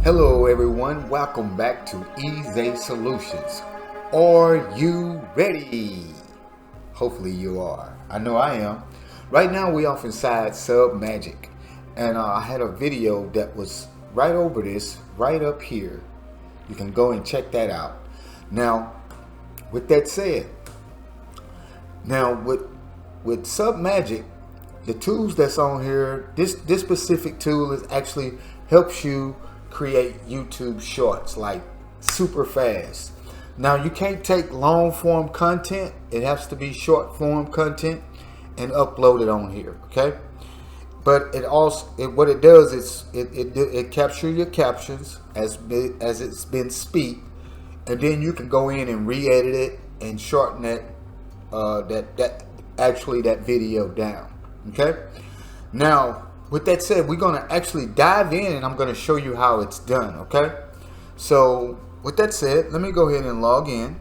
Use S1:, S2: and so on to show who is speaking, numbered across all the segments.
S1: Hello everyone, welcome back to Easy Solutions. Are you ready? Hopefully you are. I know I am. Right now we off inside Sub Magic, and I had a video that was right over this, right up here. You can go and check that out. Now, with that said, with Sub Magic, the tools that's on here, this specific tool is actually helps you create YouTube shorts like super fast. Now you can't take long form content, it has to be short form content and upload it on here, okay? But it also what it does is it captures your captions as it's been speak, and then you can go in and re-edit it and shorten that video down, okay? Now with that said, we're going to actually dive in and I'm going to show you how it's done, okay? So with that said, let me go ahead and log in.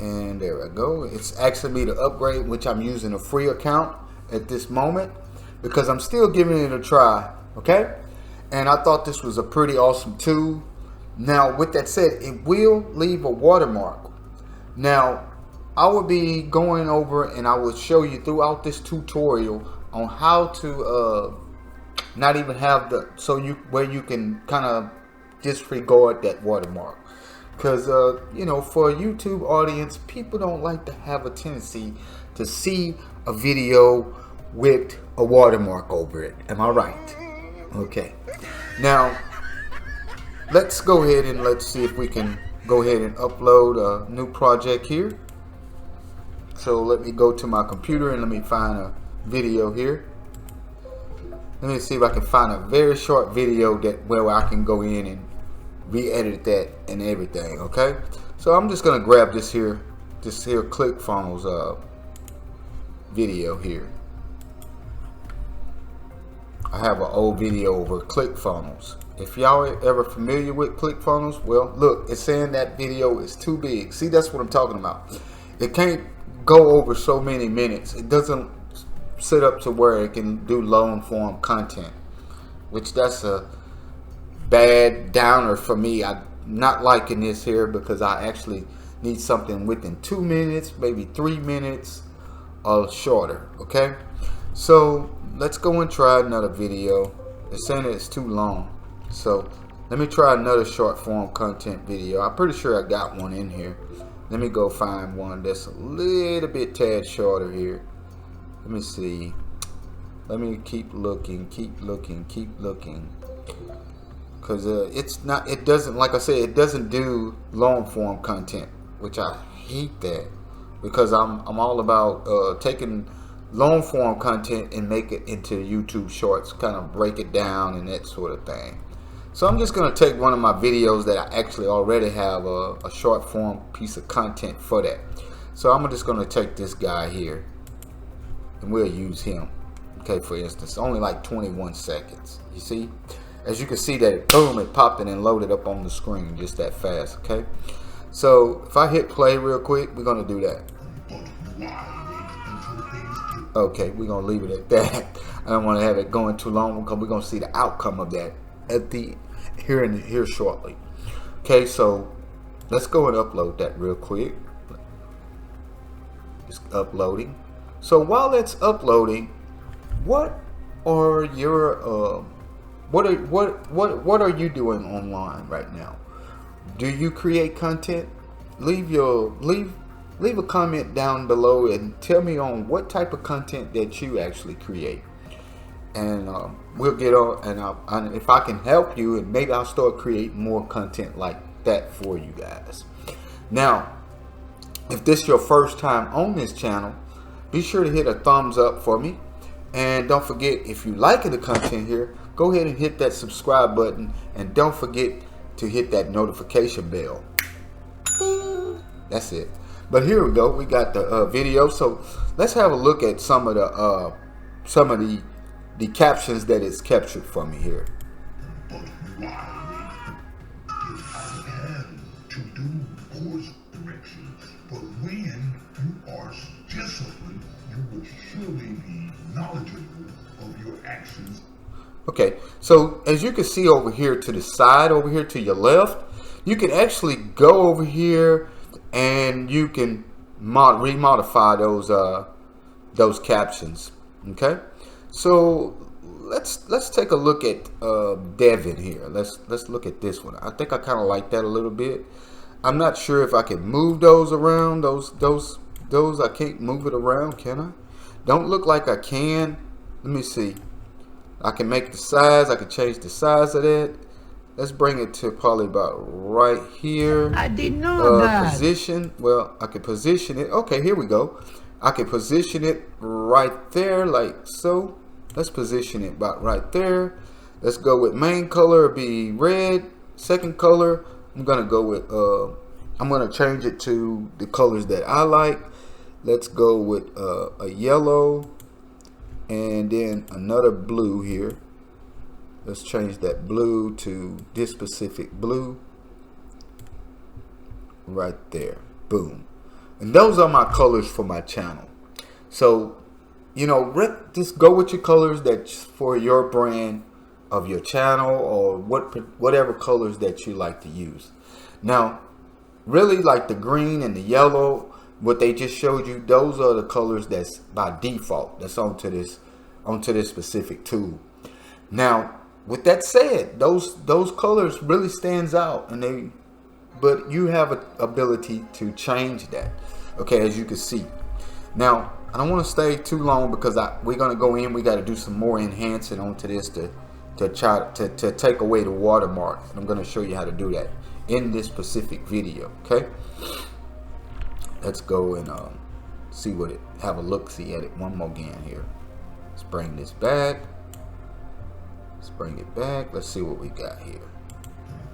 S1: And there I go. It's asking me to upgrade, which I'm using a free account at this moment because I'm still giving it a try, okay? And I thought this was a pretty awesome tool. Now with that said, it will leave a watermark. Now I will be going over and I will show you throughout this tutorial on how to not even have where you can kind of disregard that watermark, because you know, for a YouTube audience, people don't like to have a tendency to see a video with a watermark over it. Am I right? Okay, now let's go ahead and let's see if we can go ahead and upload a new project here. So let me go to my computer and let me find a video here. Let me see if I can find a very short video where I can go in and re-edit that and everything, okay? So I'm just gonna grab this here ClickFunnels video here. I have an old video over ClickFunnels. If y'all are ever familiar with ClickFunnels, well, look, it's saying that video is too big. See, that's what I'm talking about. It can't go over so many minutes. It doesn't set up to where it can do long form content, which that's a bad downer for me. I'm not liking this here because I actually need something within 2 minutes, maybe 3 minutes or shorter, okay? So let's go and try another video. It's saying that it's too long, so let me try another short form content video. I'm pretty sure I got one in here. Let me go find one that's a little bit tad shorter here. Let me see. Let me keep looking. Because it doesn't, like I said, it doesn't do long form content, which I hate that, because I'm all about taking long form content and make it into YouTube shorts, kind of break it down and that sort of thing. So I'm just going to take one of my videos that I actually already have a short form piece of content for that. So I'm just going to take this guy here and we'll use him. Okay, for instance, only like 21 seconds. You see? As you can see that, boom, it popped in and loaded up on the screen just that fast. Okay? So if I hit play real quick, we're going to do that. Okay, we're going to leave it at that. I don't want to have it going too long because we're going to see the outcome of that at the here shortly. Okay, so let's go and upload that real quick. It's uploading. So while that's uploading, what are your what are you doing online right now? Do you create content? Leave a comment down below and tell me on what type of content that you actually create. And we'll get on, and if I can help you, and maybe I'll start creating more content like that for you guys. Now, if this is your first time on this channel, be sure to hit a thumbs up for me, and don't forget, if you liking the content here, go ahead and hit that subscribe button, and don't forget to hit that notification bell. That's it. But here we go, we got the video. So let's have a look at some of the captions that it's captured for me here.
S2: But why? I can to do course corrections, but when you are disciplined, you will surely be knowledgeable of your actions
S1: Okay, so as you can see over here to the side, over here to your left, you can actually go over here and you can remodify those captions. Okay, so let's take a look at Devin here. Let's look at this one. I think I kind of like that a little bit. I'm not sure if I can move those around. Those I can't move it around, can I? Don't look like I can. Let me see. I can make the size. I can change the size of that. Let's bring it to probably about right here.
S3: I didn't know that.
S1: Position. Well, I can position it. Okay, here we go. I can position it right there, like so. Let's position it about right there. Let's go with main color be red. Second color, I'm gonna go with. I'm gonna change it to the colors that I like. Let's go with a yellow. And then another blue here. Let's change that blue to this specific blue. Right there. Boom. And those are my colors for my channel. So, you know, just go with your colors that's for your brand of your channel, or whatever colors that you like to use. Now, really like the green and the yellow, what they just showed you, those are the colors that's by default that's onto this specific tool. Now, with that said, those colors really stands out, and but you have an ability to change that. Okay, as you can see. Now, I don't want to stay too long because we're gonna go in. We got to do some more enhancing onto this to take away the watermark. I'm gonna show you how to do that in this specific video. Okay. Let's go and have a look-see at it one more again here. Let's bring this back. Let's bring it back. Let's see what we got here.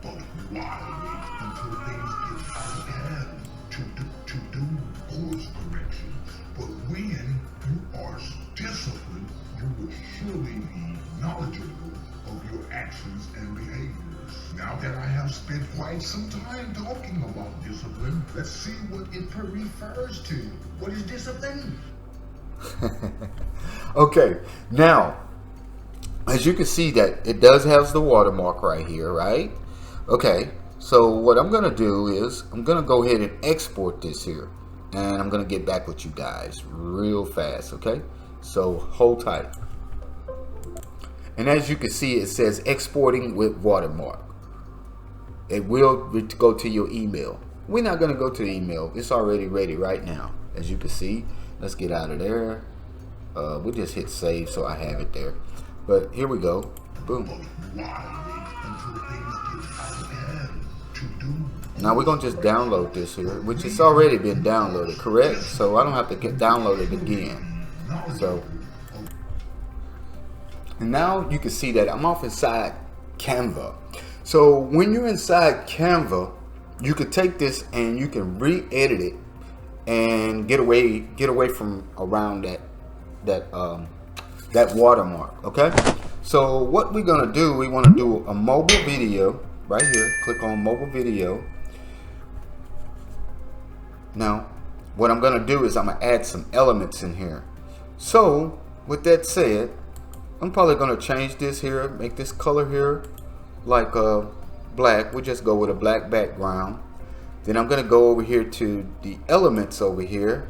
S2: But why wait until things get out of hand to do course corrections? But when you are disciplined, you will surely be knowledgeable of your actions and behaviors. Now that I have spent quite some time talking about discipline, let's see what it refers to. What is discipline?
S1: Okay, now as you can see that it does have the watermark right here, right? Okay, so what I'm gonna do is I'm gonna go ahead and export this here, and I'm gonna get back with you guys real fast. Okay, so hold tight. And as you can see, it says exporting with watermark. It will go to your email. We're not gonna go to the email. It's already ready right now, as you can see. Let's get out of there. We'll just hit save so I have it there. But here we go. Boom. Now we're gonna just download this here, which has already been downloaded, correct? So I don't have to download it again. So, and now you can see that I'm off inside Canva. So when you're inside Canva, you can take this and you can re-edit it and get away from around that watermark. Okay, so what we're gonna do, we want to do a mobile video right here. Click on mobile video. Now what I'm gonna do is I'm gonna add some elements in here. So with that said, I'm probably gonna change this here, make this color here like black. We'll just go with a black background. Then I'm gonna go over here to the elements over here,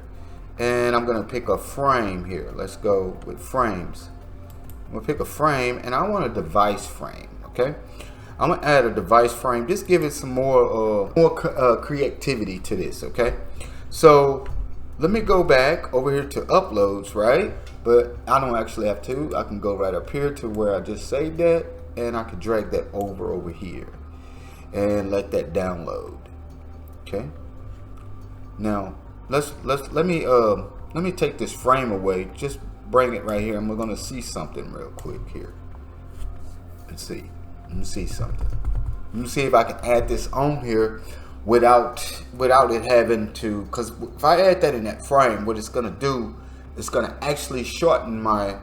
S1: and I'm gonna pick a frame here. Let's go with frames. I'm gonna pick a frame, and I want a device frame. Okay, I'm gonna add a device frame. Just give it some more creativity to this. Okay, so let me go back over here to uploads, right? But I don't actually have to. I can go right up here to where I just saved that, and I can drag that over here and let that download. Okay, now let me take this frame away. Just bring it right here, and we're gonna see something real quick here. Let's see. Let me see something. Let me see if I can add this on here without it having to. Because if I add that in that frame, what it's gonna do, it's gonna actually shorten my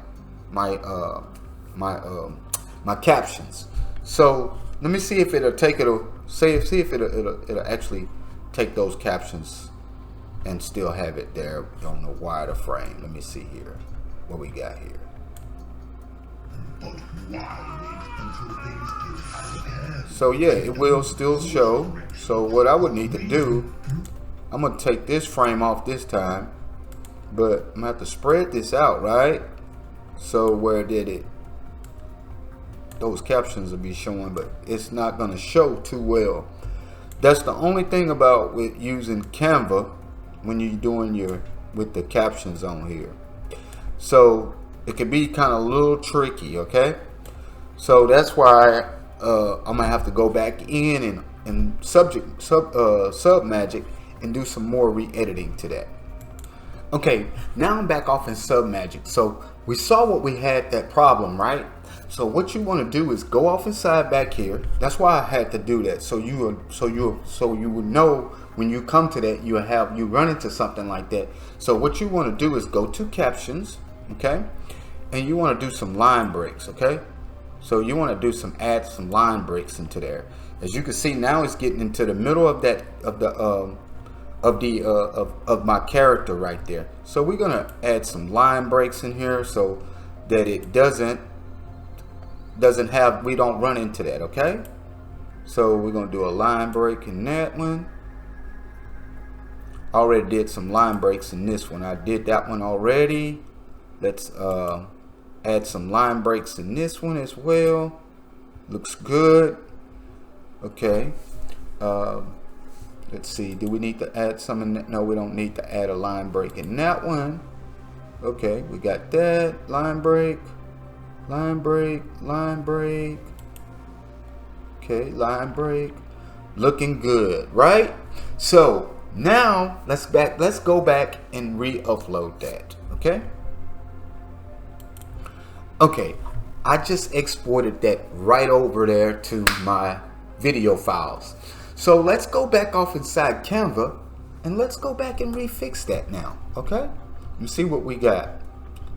S1: captions. So let me see if it'll take it. See if it'll actually take those captions and still have it there on the wider frame. Let me see here what we got here.
S2: But why
S1: So yeah, it will still show. So what I would need to do, I'm gonna take this frame off this time, but I'm gonna have to spread this out, right? So where did it? Those captions will be showing, but it's not gonna show too well. That's the only thing about with using Canva when you're doing with the captions on here. So it can be kind of a little tricky, okay? So that's why I'm gonna have to go back in and Submagic and do some more re-editing to that. Okay, now I'm back off in Submagic. So we saw what we had that problem, right? So what you want to do is go off inside back here. That's why I had to do that. So you would know when you come to that, you run into something like that. So what you want to do is go to captions, okay? And you want to do some line breaks, okay? So you want to do add some line breaks into there. As you can see now, it's getting into the middle of that of my character right there. So we're gonna add some line breaks in here so that it we don't run into that, okay? So we're gonna do a line break in that one. I already did some line breaks in this one. I did that one already. Let's add some line breaks in this one as well. Looks good. Okay. Let's see. Do we need to add some in that? No, we don't need to add a line break in that one. Okay, we got that. Line break. Line break. Line break. Okay, line break. Looking good, right? So now let's go back and re-upload that. Okay. Okay, I just exported that right over there to my video files. So let's go back off inside Canva and let's go back and refix that now, okay? You see what we got.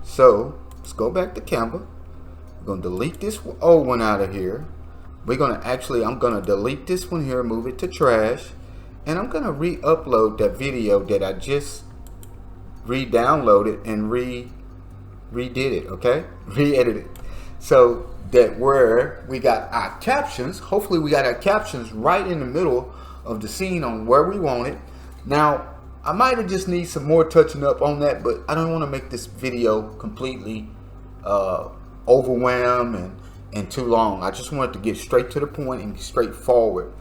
S1: So let's go back to Canva. We're gonna delete this old one out of here. I'm gonna delete this one here, move it to trash, and I'm gonna re-upload that video that I just re-downloaded and redid it, okay? Re-edited. So that where we got our captions, hopefully we got our captions right in the middle of the scene on where we want it. Now, I might have just need some more touching up on that, but I don't want to make this video completely overwhelmed and too long. I just wanted to get straight to the point and straightforward.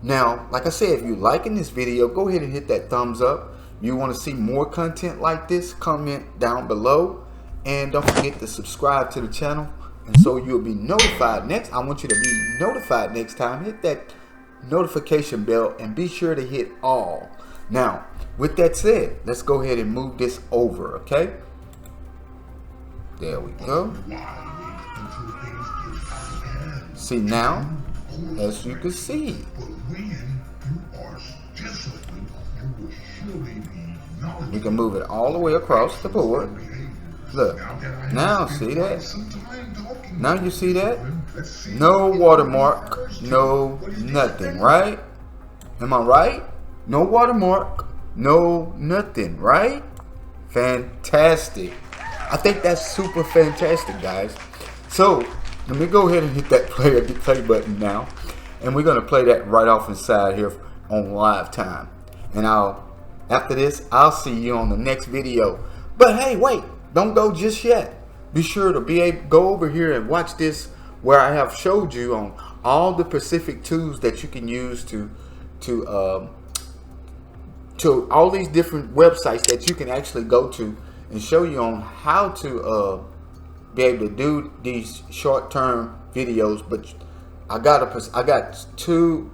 S1: Now, like I said, if you're liking this video, go ahead and hit that thumbs up. If you want to see more content like this, comment down below. And don't forget to subscribe to the channel, and so you'll be notified next. I want you to be notified next time. Hit that notification bell and be sure to hit all. Now, with that said, let's go ahead and move this over, okay? There we go. See now, as you can see. We can move it all the way across the board. Look, now see that? Now you see that? No watermark, no nothing, right? Am I right? No watermark, no nothing, right? Fantastic. I think that's super fantastic, guys. So let me go ahead and hit that play button now, and we're gonna play that right off inside here on live time. And after this, I'll see you on the next video. But hey, wait. Don't go just yet. Be sure to go over here and watch this, where I have showed you on all the specific tools that you can use to all these different websites that you can actually go to and show you on how to be able to do these short-term videos. But I got two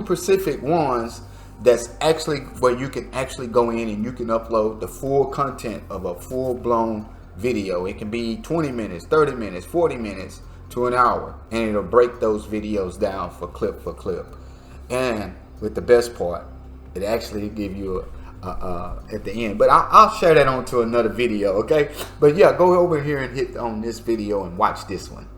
S1: specific ones that's actually where you can actually go in and you can upload the full content of a full-blown video. It can be 20 minutes, 30 minutes, 40 minutes to an hour, and it'll break those videos down for clip. And with the best part, it actually give you at the end. But I'll share that on to another video, okay? But yeah, go over here and hit on this video and watch this one.